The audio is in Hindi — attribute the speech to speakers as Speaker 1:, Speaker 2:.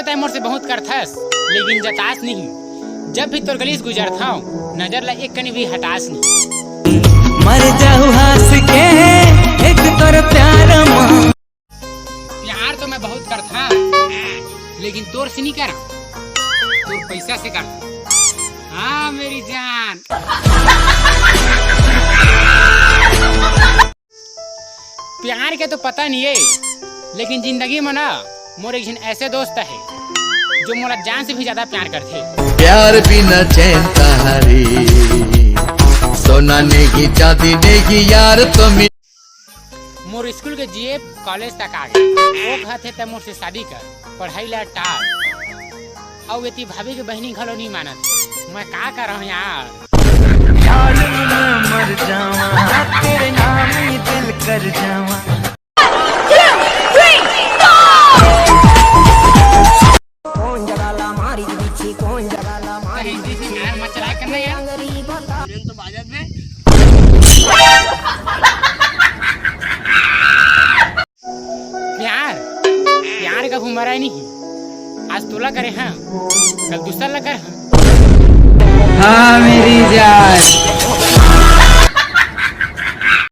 Speaker 1: तो तय मोर से बहुत करथस लेकिन जतास नहीं। जब भी तोर गलीस गुजरता हूँ नजर ला एक कनी भी हटास नहीं।
Speaker 2: मर जाऊ हंस के एक तोर प्यार मां।
Speaker 1: प्यार तो मैं बहुत करता लेकिन तोर से नहीं करा, तोर पैसा से करता। हाँ मेरी जान। प्यार के तो पता नहीं है लेकिन जिंदगी में ना मोर एक ऐसे दोस्त है जो मोरा जान से भी ज्यादा प्यार करते।
Speaker 2: प्यार बिना चैन सहारी सोना नेगी चांदी नेगी यार तो
Speaker 1: मोर स्कूल के जीए कॉलेज तक आ गए। वो कहते थे मोर से शादी कर, पढ़ाई ला टार। और ये भाभी के बहनी घलो नहीं मानत। मैं का कर रहा हूँ यार।
Speaker 2: मर जावा तेरे नाम ही दिल कर जावा।
Speaker 3: कौन जगाला मारी पीछे कौन जगाला मारी
Speaker 1: मचला करना यार तो बाजत में। प्यार प्यार का घुमरा नहीं। आज तोला करे हाँ कल दूसरा ला कर। हाँ
Speaker 2: हाँ मेरी जान।